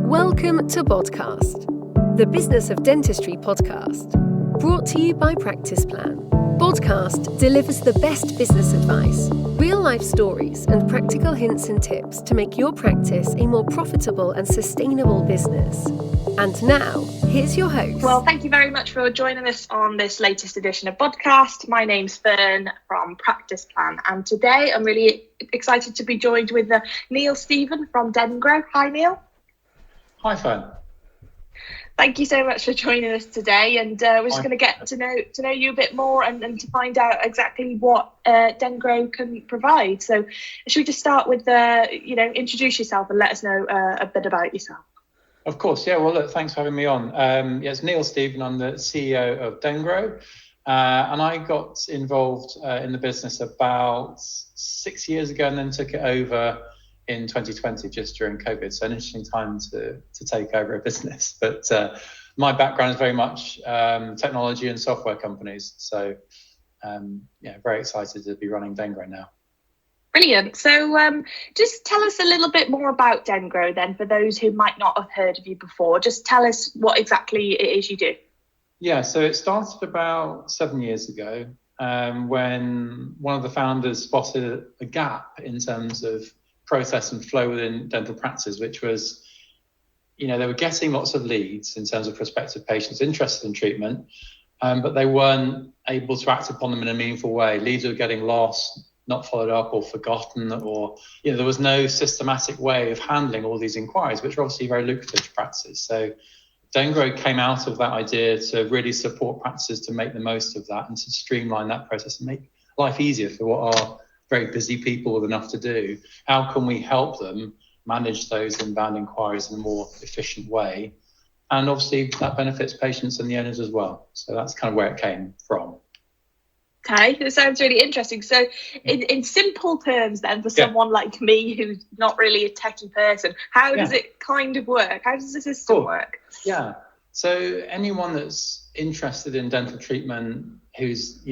Welcome to Podcast, the Business of Dentistry podcast, brought to you by Practice Plan. Podcast delivers the best business advice, real-life stories, and practical hints and tips to make your practice a more profitable and sustainable business. And now, here's your host. Well, thank you very much for joining us on this latest edition of Podcast. My name's Fern from Practice Plan, and today I'm really excited to be joined with Neil Stephen from DenGro. Hi, Neil. Hi, Fern. Thank you so much for joining us today, and we're just going to get to know you a bit more and to find out exactly what DenGro can provide. So, should we just start with introduce yourself and let us know a bit about yourself? Of course, yeah. Well, look, thanks for having me on. It's Neil Stephen. I'm the CEO of DenGro, and I got involved in the business about 6 years ago, and then took it over in 2020, just during COVID. So an interesting time to take over a business. But my background is very much technology and software companies. So very excited to be running DenGro now. Brilliant. So just tell us a little bit more about DenGro then, for those who might not have heard of you before. Just tell us what exactly it is you do. Yeah, so it started about 7 years ago when one of the founders spotted a gap in terms of process and flow within dental practice, which was, they were getting lots of leads in terms of prospective patients interested in treatment, but they weren't able to act upon them in a meaningful way. Leads were getting lost, not followed up, or forgotten, or there was no systematic way of handling all these inquiries, which are obviously very lucrative to practices. So DenGro came out of that idea to really support practices to make the most of that and to streamline that process and make life easier for what are very busy people with enough to do. How can we help them manage those inbound inquiries in a more efficient way? And obviously that benefits patients and the owners as well. So that's kind of where it came from. Okay, that sounds really interesting. So in simple terms then, for someone like me who's not really a techie person, how does it kind of work? How does the system work? Yeah, so anyone that's interested in dental treatment who's,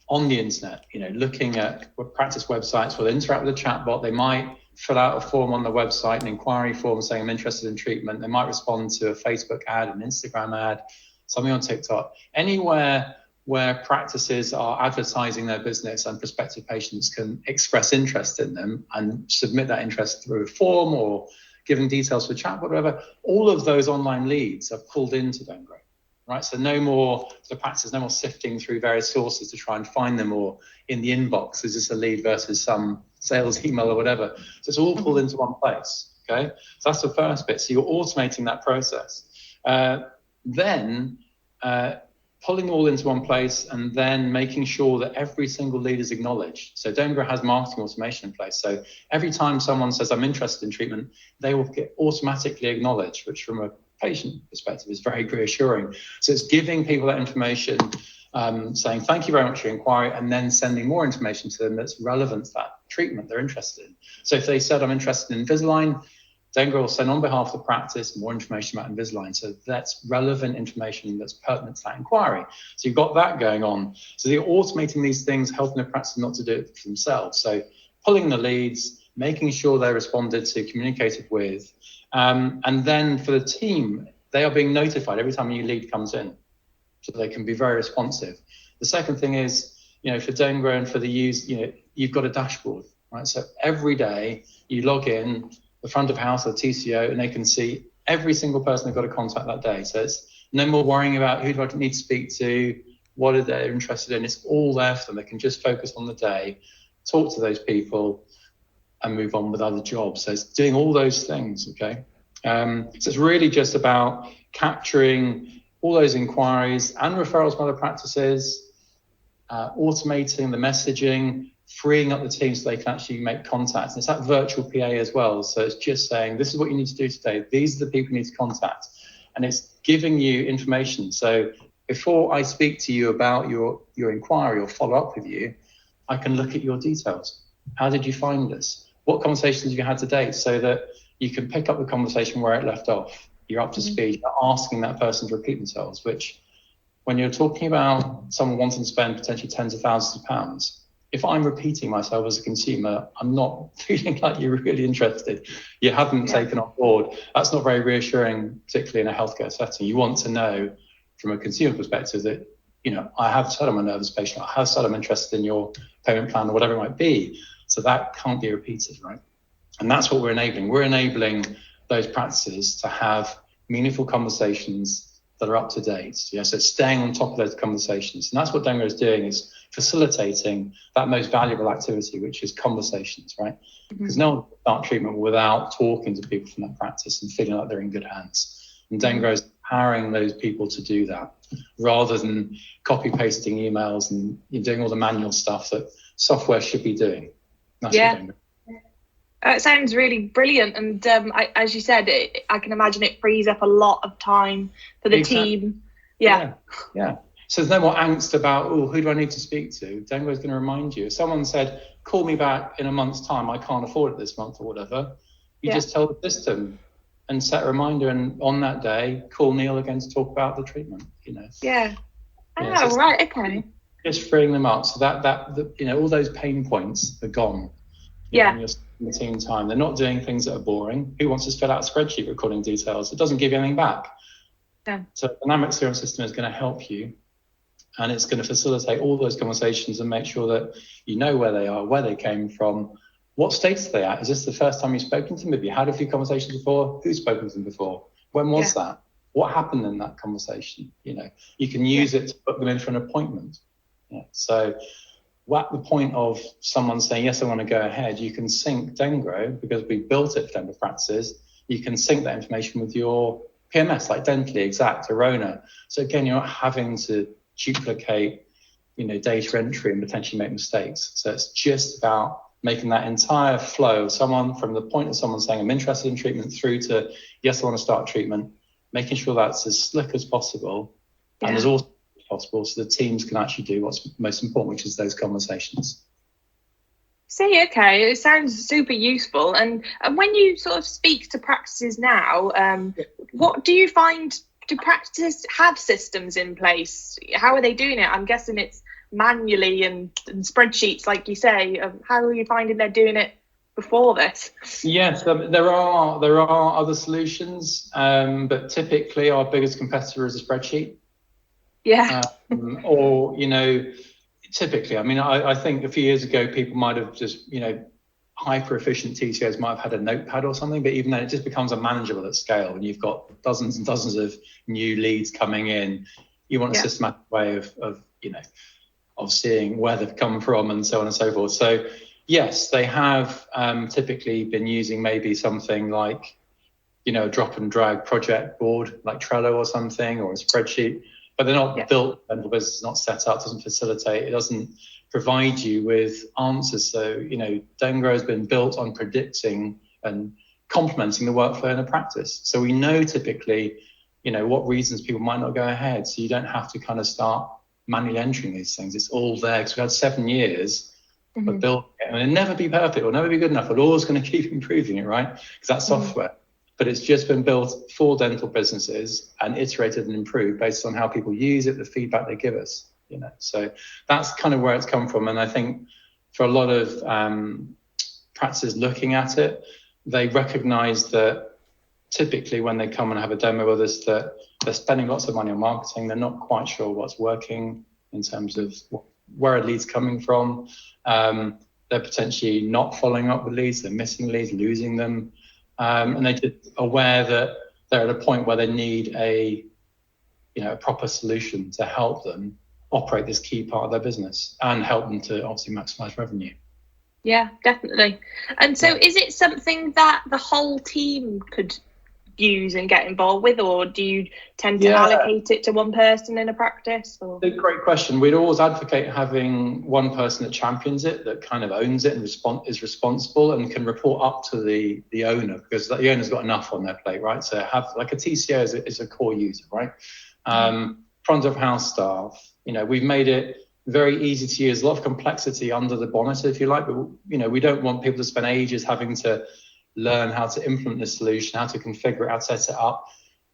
on the internet, looking at practice websites, will interact with a chatbot. They might fill out a form on the website, an inquiry form saying I'm interested in treatment. They might respond to a Facebook ad, an Instagram ad, something on TikTok. Anywhere where practices are advertising their business and prospective patients can express interest in them and submit that interest through a form or giving details for chatbot, whatever, all of those online leads are pulled into DenGro. Right, so no more sifting through various sources to try and find them, or in the inbox, is this a lead versus some sales email or whatever. So it's all pulled into one place. Okay, so that's the first bit. So you're automating that process. Then pulling them all into one place and then making sure that every single lead is acknowledged. So DenGro has marketing automation in place. So every time someone says, I'm interested in treatment, they will get automatically acknowledged, which from a patient perspective is very reassuring. So it's giving people that information, saying thank you very much for your inquiry, and then sending more information to them that's relevant to that treatment they're interested in. So if they said I'm interested in Invisalign, DenGro will send on behalf of the practice more information about Invisalign. So that's relevant information that's pertinent to that inquiry. So you've got that going on. So you're automating these things, helping the practice not to do it for themselves. So pulling the leads, making sure they're responded to, communicated with. And then for the team, they are being notified every time a new lead comes in, so they can be very responsive. The second thing is, for DenGro and for the user, you've got a dashboard, right? So every day you log in the front of house or the TCO, and they can see every single person they've got to contact that day. So it's no more worrying about who do I need to speak to, what are they interested in. It's all there for them. They can just focus on the day, talk to those people, and move on with other jobs. So it's doing all those things, okay? So it's really just about capturing all those inquiries and referrals from other practices, automating the messaging, freeing up the team so they can actually make contacts. And it's that virtual PA as well. So it's just saying, this is what you need to do today. These are the people you need to contact. And it's giving you information. So before I speak to you about your inquiry or follow up with you, I can look at your details. How did you find us? What conversations have you had to date, so that you can pick up the conversation where it left off. You're up to speed. You're asking that person to repeat themselves, which when you're talking about someone wanting to spend potentially tens of thousands of pounds, if I'm repeating myself as a consumer, I'm not feeling like you're really interested. You haven't taken on board. That's not very reassuring, particularly in a healthcare setting. You want to know from a consumer perspective that, I have said I'm a nervous patient. I have said I'm interested in your payment plan or whatever it might be. So that can't be repeated, right? And that's what we're enabling. We're enabling those practices to have meaningful conversations that are up to date. So it's staying on top of those conversations. And that's what DenGro is doing, is facilitating that most valuable activity, which is conversations, right? Because no one can start treatment without talking to people from that practice and feeling like they're in good hands. And DenGro is empowering those people to do that, rather than copy pasting emails and doing all the manual stuff that software should be doing. That's what DenGro. It sounds really brilliant, and as you said, I can imagine it frees up a lot of time for the team. Yeah. So there's no more angst about, who do I need to speak to? DenGro is going to remind you. If someone said, call me back in a month's time, I can't afford it this month or whatever, you just tell the system and set a reminder, and on that day, call Neil again to talk about the treatment. Right, okay. Just freeing them up so that all those pain points are gone. When you're spending the team time, they're not doing things that are boring. Who wants to fill out a spreadsheet recording details? It doesn't give you anything back. So the dynamic CRM system is going to help you, and it's going to facilitate all those conversations and make sure that you know where they are, where they came from, what states are they at. Is this the first time you've spoken to them? Have you had a few conversations before? Who's spoken to them before? When was that? What happened in that conversation? You can use it to book them in for an appointment. So at the point of someone saying, yes, I want to go ahead, you can sync DenGro, because we built it for dental practices. You can sync that information with your PMS, like Dentally, Exact, Arona. So again, you're not having to duplicate, data entry and potentially make mistakes. So it's just about making that entire flow of someone, from the point of someone saying, I'm interested in treatment, through to, yes, I want to start treatment, making sure that's as slick as possible and as also as possible, so the teams can actually do what's most important, which is those conversations. Okay, it sounds super useful. And when you sort of speak to practices now, what do you find? Do practices have systems in place? How are they doing it? I'm guessing it's manually and spreadsheets, like you say. How are you finding they're doing it before this? Yes, there are other solutions, but typically our biggest competitor is a spreadsheet. Typically, I think a few years ago people might have just, hyper efficient TCOs might have had a notepad or something, but even then it just becomes unmanageable at scale. When you've got dozens and dozens of new leads coming in, you want a systematic way of seeing where they've come from and so on and so forth. So yes, they have typically been using maybe something like, a drop and drag project board like Trello or something, or a spreadsheet, but they're not built, dental business is not set up, doesn't facilitate, it doesn't provide you with answers. So, DenGro has been built on predicting and complementing the workflow in a practice. So we know typically, what reasons people might not go ahead. So you don't have to kind of start manually entering these things. It's all there, because we had 7 years of building it. And it'll never be perfect, it'll never be good enough. We're always going to keep improving it, right? Because that's software. But it's just been built for dental businesses and iterated and improved based on how people use it, the feedback they give us. So that's kind of where it's come from. And I think for a lot of practices looking at it, they recognize that typically when they come and have a demo with us, that they're spending lots of money on marketing. They're not quite sure what's working in terms of where a lead's coming from. They're potentially not following up with leads. They're missing leads, losing them. And they're just aware that they're at a point where they need a proper solution to help them operate this key part of their business and help them to obviously maximize revenue. Yeah, definitely. And so is it something that the whole team could use and get involved with, or do you tend to allocate it to one person in a practice? Or? A great question. We'd always advocate having one person that champions it, that kind of owns it and is responsible and can report up to the owner, because the owner's got enough on their plate, right? So have like a TCO is a core user, right? Front of house staff, we've made it very easy to use, a lot of complexity under the bonnet, if you like, but we don't want people to spend ages having to learn how to implement this solution, how to configure it, how to set it up.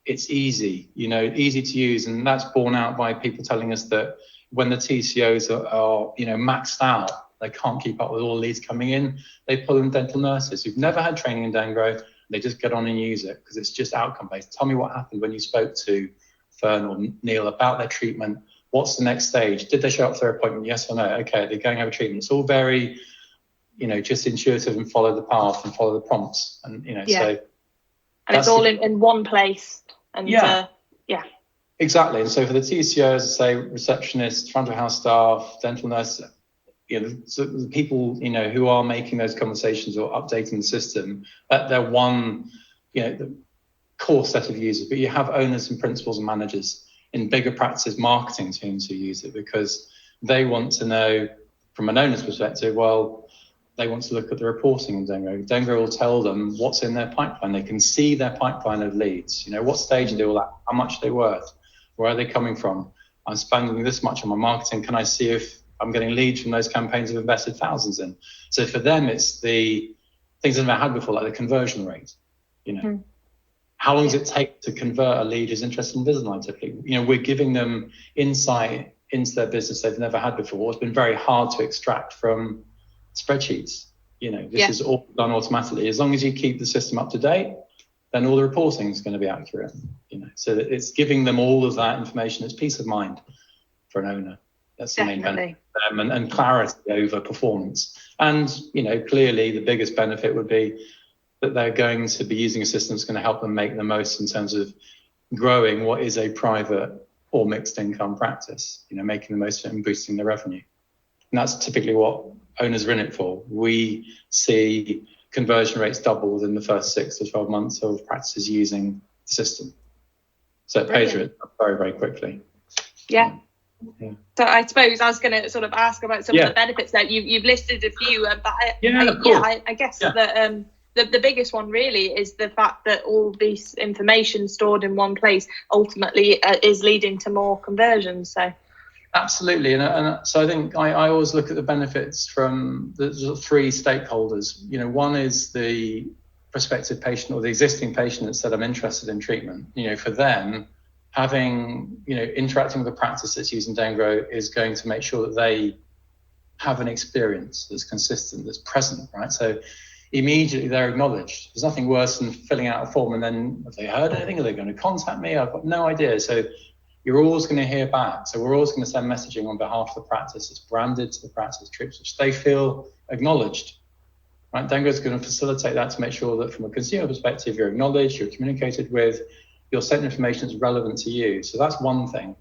It's easy, easy to use. And that's borne out by people telling us that when the TCOs are maxed out, They can't keep up with all the leads coming in. They pull in dental nurses who've never had training in DenGro. They just get on and use it because it's just outcome based. Tell me what happened when you spoke to Fern or Neil about their treatment. What's the next stage? Did they show up for their appointment? Yes or no? Okay, they're going over treatment. It's all very, just intuitive and follow the path and follow the prompts. And, so. And it's all in one place. And Exactly. And so for the TCOs, as I say, receptionists, front of house staff, dental nurses, so the people, who are making those conversations or updating the system, they're one, the core set of users. But you have owners and principals and managers in bigger practices, marketing teams who use it because they want to know from an owner's perspective, well, they want to look at the reporting in DenGro. DenGro will tell them what's in their pipeline. They can see their pipeline of leads. What stage are they all at? How much are they worth? Where are they coming from? I'm spending this much on my marketing. Can I see if I'm getting leads from those campaigns I've invested thousands in? So for them, it's the things they've never had before, like the conversion rate. How long does it take to convert a lead who's interested in Invisalign typically? We're giving them insight into their business they've never had before. It's been very hard to extract from spreadsheets. This is all done automatically. As long as you keep the system up to date, then all the reporting is going to be accurate. So that it's giving them all of that information. It's peace of mind for an owner. That's the main benefit for them, and clarity over performance. And clearly the biggest benefit would be that they're going to be using a system that's going to help them make the most in terms of growing what is a private or mixed income practice. Making the most of it and boosting their revenue. And that's typically what owners are in it for. We see conversion rates double within the first 6 to 12 months of practices using the system. So it pays for it very, very quickly. Yeah. So I suppose I was going to sort of ask about some of the benefits that you've listed a few, but I guess that the biggest one really is the fact that all this information stored in one place ultimately is leading to more conversions. So. Absolutely, and so I think I always look at the benefits from the sort of 3 stakeholders. One is the prospective patient or the existing patient that said I'm interested in treatment. For them, having interacting with a practice that's using DenGro is going to make sure that they have an experience that's consistent, that's present, right? So immediately they're acknowledged. There's nothing worse than filling out a form and then have they heard anything? Are they going to contact me? I've got no idea. So you're always going to hear back. So we're always going to send messaging on behalf of the practice. It's branded to the practice trips, which they feel acknowledged. Right? DenGro is going to facilitate that to make sure that from a consumer perspective, you're acknowledged, you're communicated with, you're sent information that's relevant to you. So that's one thing.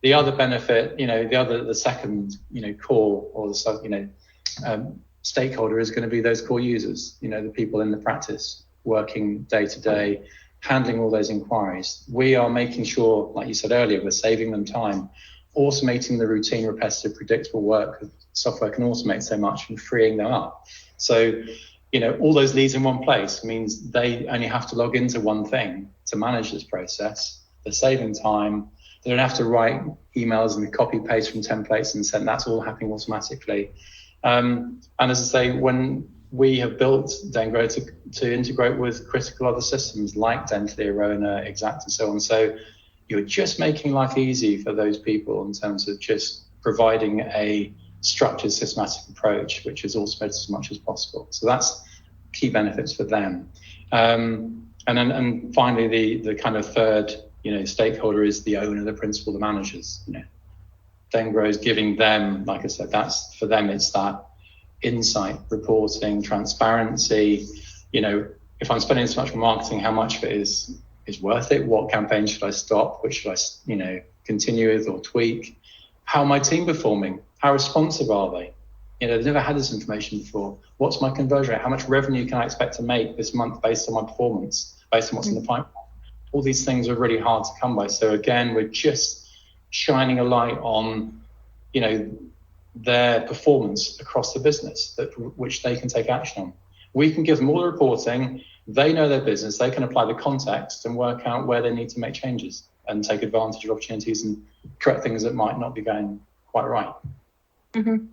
The other benefit, the second, core or the stakeholder is going to be those core users. The people in the practice working day to day, handling all those inquiries. We are making sure, like you said earlier, we're saving them time, automating the routine, repetitive, predictable work. Software can automate so much and freeing them up. So, all those leads in one place means they only have to log into one thing to manage this process. They're saving time. They don't have to write emails and copy paste from templates and send. That's all happening automatically. And as I say, when we have built DenGro to integrate with critical other systems like Dentally, Arona, Exact, and so on. So you're just making life easy for those people in terms of just providing a structured, systematic approach, which is automated as much as possible. So that's key benefits for them. And finally, the kind of third, stakeholder is the owner, the principal, the managers. DenGro is giving them, like I said, that's for them. It's that insight, reporting, transparency. If I'm spending so much on marketing, how much of it is worth it? What campaign should I stop? Which should I, continue with or tweak? How are my team performing? How responsive are they? They've never had this information before. What's my conversion rate? How much revenue can I expect to make this month based on my performance, based on what's in the pipeline? All these things are really hard to come by. So again, we're just shining a light on, their performance across the business, which they can take action on. We can give them all the reporting. They know their business. They can apply the context and work out where they need to make changes and take advantage of opportunities and correct things that might not be going quite right. Mm-hmm.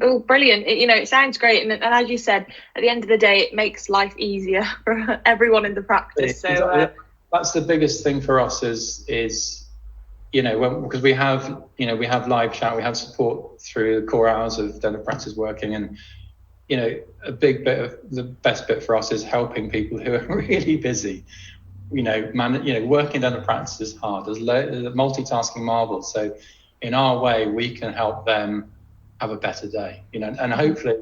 Oh, brilliant. It sounds great. And as you said, at the end of the day, it makes life easier for everyone in the practice. So that's the biggest thing for us is because we have live chat, we have support through the core hours of dental practice working, and a big bit of the best bit for us is helping people who are really busy. Working dental practice is hard. There's multitasking marvels. So in our way, we can help them have a better day. And hopefully,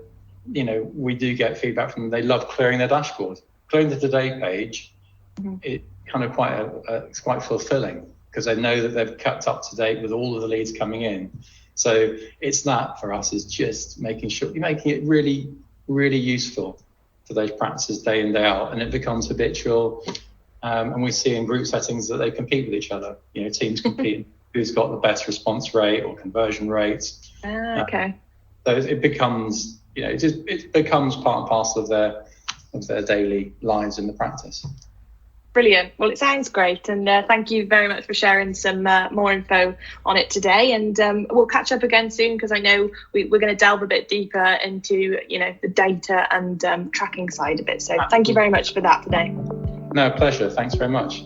we do get feedback from them. They love clearing their dashboard, clearing the today page. Mm-hmm. It kind of it's quite fulfilling, because they know that they've kept up to date with all of the leads coming in. So it's that for us, is just making it really, really useful for those practices day in, day out, and it becomes habitual. And we see in group settings that they compete with each other. Teams compete who's got the best response rate or conversion rates. Okay. So it becomes, it becomes part and parcel of their daily lives in the practice. Brilliant. Well, it sounds great, and thank you very much for sharing some more info on it today. And we'll catch up again soon, because I know we're going to delve a bit deeper into the data and tracking side of it. So thank you very much for that today. No, pleasure. Thanks very much.